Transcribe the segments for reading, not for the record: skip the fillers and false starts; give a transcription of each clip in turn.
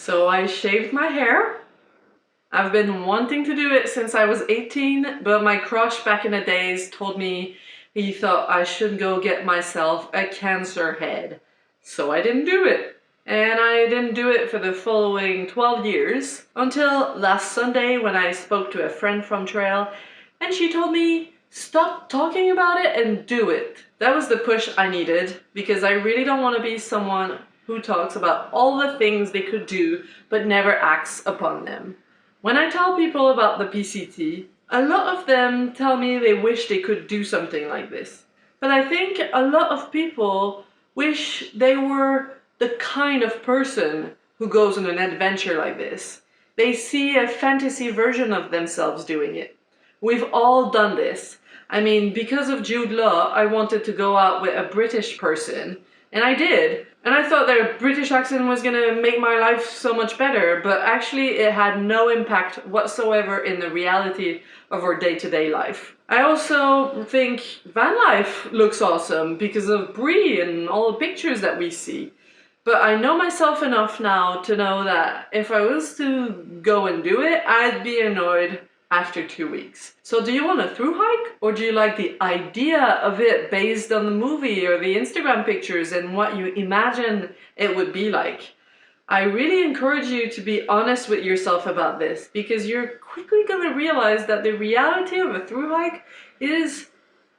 So I shaved my hair. I've been wanting to do it since I was 18, but my crush back in the days told me he thought I should go get myself a cancer head. So I didn't do it. And I didn't do it for the following 12 years, until last Sunday when I spoke to a friend from trail, and she told me, stop talking about it and do it. That was the push I needed, because I really don't want to be someone who talks about all the things they could do, but never acts upon them. When I tell people about the PCT, a lot of them tell me they wish they could do something like this. But I think a lot of people wish they were the kind of person who goes on an adventure like this. They see a fantasy version of themselves doing it. We've all done this. I mean, because of Jude Law, I wanted to go out with a British person, and I did. And I thought that a British accent was gonna make my life so much better, but actually it had no impact whatsoever in the reality of our day-to-day life. I also think van life looks awesome because of Brie and all the pictures that we see. But I know myself enough now to know that if I was to go and do it, I'd be annoyed after 2 weeks. So do you want a through hike? Or do you like the idea of it based on the movie or the Instagram pictures and what you imagine it would be like? I really encourage you to be honest with yourself about this, because you're quickly gonna realize that the reality of a through hike is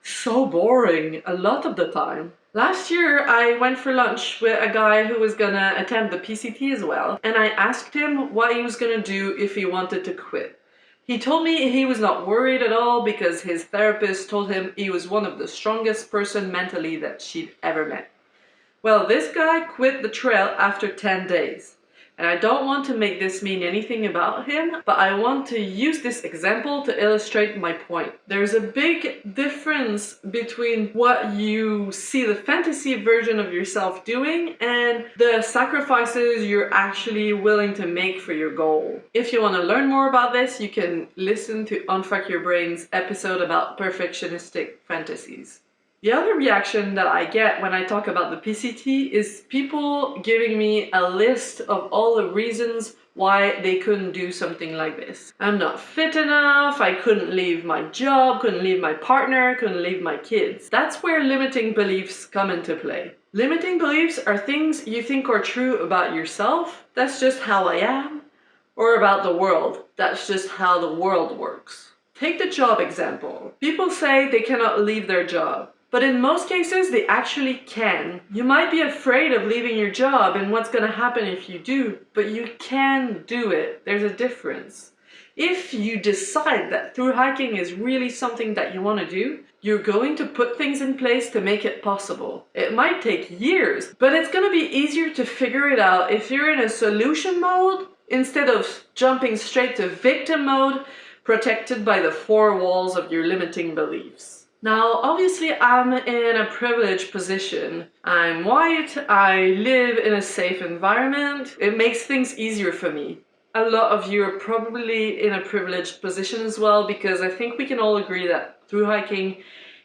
so boring a lot of the time. Last year I went for lunch with a guy who was gonna attempt the PCT as well, and I asked him what he was gonna do if he wanted to quit. He told me he was not worried at all because his therapist told him he was one of the strongest person mentally that she'd ever met. Well, this guy quit the trail after 10 days. And I don't want to make this mean anything about him, but I want to use this example to illustrate my point. There's a big difference between what you see the fantasy version of yourself doing and the sacrifices you're actually willing to make for your goal. If you want to learn more about this, you can listen to Unfuck Your Brain's episode about perfectionistic fantasies. The other reaction that I get when I talk about the PCT is people giving me a list of all the reasons why they couldn't do something like this. I'm not fit enough, I couldn't leave my job, couldn't leave my partner, couldn't leave my kids. That's where limiting beliefs come into play. Limiting beliefs are things you think are true about yourself, that's just how I am, or about the world, that's just how the world works. Take the job example. People say they cannot leave their job. But in most cases, they actually can. You might be afraid of leaving your job and what's gonna happen if you do, but you can do it. There's a difference. If you decide that through hiking is really something that you want to do, you're going to put things in place to make it possible. It might take years, but it's gonna be easier to figure it out if you're in a solution mode instead of jumping straight to victim mode, protected by the four walls of your limiting beliefs. Now, obviously, I'm in a privileged position. I'm white, I live in a safe environment. It makes things easier for me. A lot of you are probably in a privileged position as well, because I think we can all agree that through hiking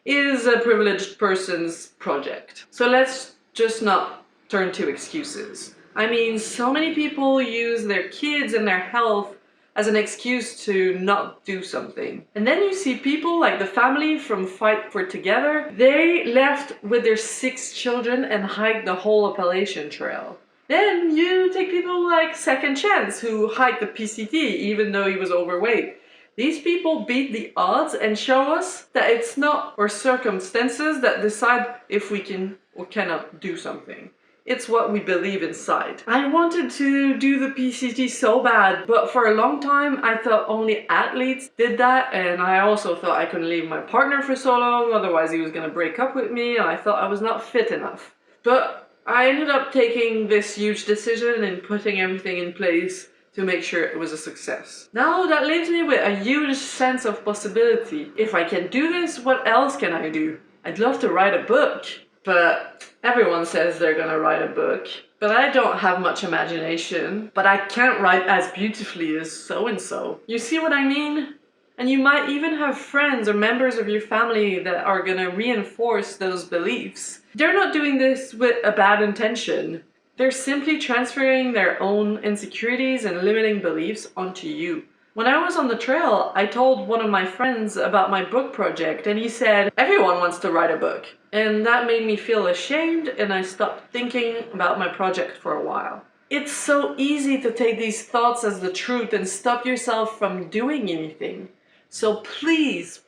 is a privileged person's project. So let's just not turn to excuses. I mean, so many people use their kids and their health as an excuse to not do something. And then you see people like the family from Fight for Together. They left with their 6 children and hiked the whole Appalachian Trail. Then you take people like Second Chance, who hiked the PCT even though he was overweight. These people beat the odds and show us that it's not our circumstances that decide if we can or cannot do something. It's what we believe inside. I wanted to do the PCT so bad, but for a long time I thought only athletes did that, and I also thought I couldn't leave my partner for so long, otherwise he was gonna break up with me, and I thought I was not fit enough. But I ended up taking this huge decision and putting everything in place to make sure it was a success. Now that leaves me with a huge sense of possibility. If I can do this, what else can I do? I'd love to write a book. But everyone says they're gonna write a book. But I don't have much imagination. But I can't write as beautifully as so-and-so. You see what I mean? And you might even have friends or members of your family that are gonna reinforce those beliefs. They're not doing this with a bad intention. They're simply transferring their own insecurities and limiting beliefs onto you. When I was on the trail, I told one of my friends about my book project, and he said, "Everyone wants to write a book." And that made me feel ashamed, and I stopped thinking about my project for a while. It's so easy to take these thoughts as the truth and stop yourself from doing anything. So please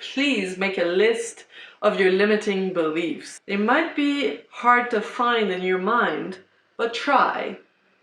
make a list of your limiting beliefs. They might be hard to find in your mind, but try.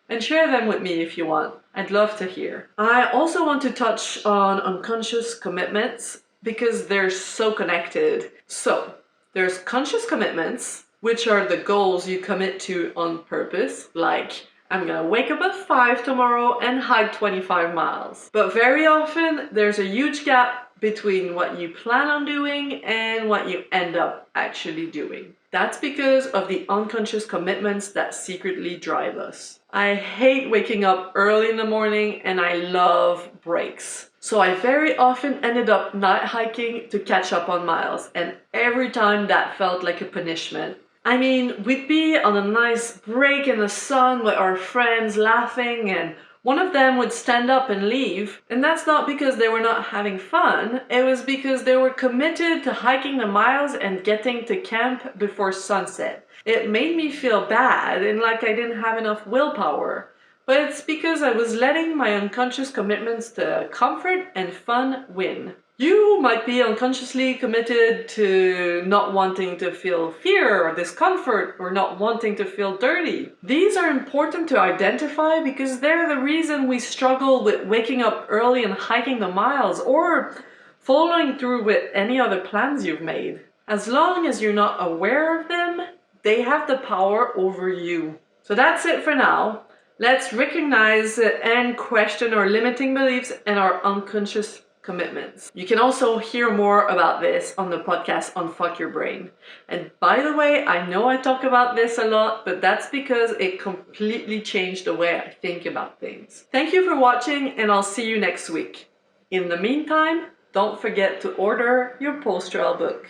And share them with me if you want. I'd love to hear. I also want to touch on unconscious commitments because they're so connected. So, there's conscious commitments, which are the goals you commit to on purpose, like I'm gonna wake up at 5 tomorrow and hike 25 miles. But very often, there's a huge gap between what you plan on doing and what you end up actually doing. That's because of the unconscious commitments that secretly drive us. I hate waking up early in the morning and I love breaks. So I very often ended up night hiking to catch up on miles, and every time that felt like a punishment. I mean, we'd be on a nice break in the sun with our friends laughing, and one of them would stand up and leave. And that's not because they were not having fun, it was because they were committed to hiking the miles and getting to camp before sunset. It made me feel bad and like I didn't have enough willpower. But it's because I was letting my unconscious commitments to comfort and fun win. You might be unconsciously committed to not wanting to feel fear or discomfort or not wanting to feel dirty. These are important to identify because they're the reason we struggle with waking up early and hiking the miles or following through with any other plans you've made. As long as you're not aware of them, they have the power over you. So that's it for now. Let's recognize and question our limiting beliefs and our unconscious commitments. You can also hear more about this on the podcast on Fuck Your Brain. And by the way, I know I talk about this a lot, but that's because it completely changed the way I think about things. Thank you for watching, and I'll see you next week. In the meantime, don't forget to order your post-trail book.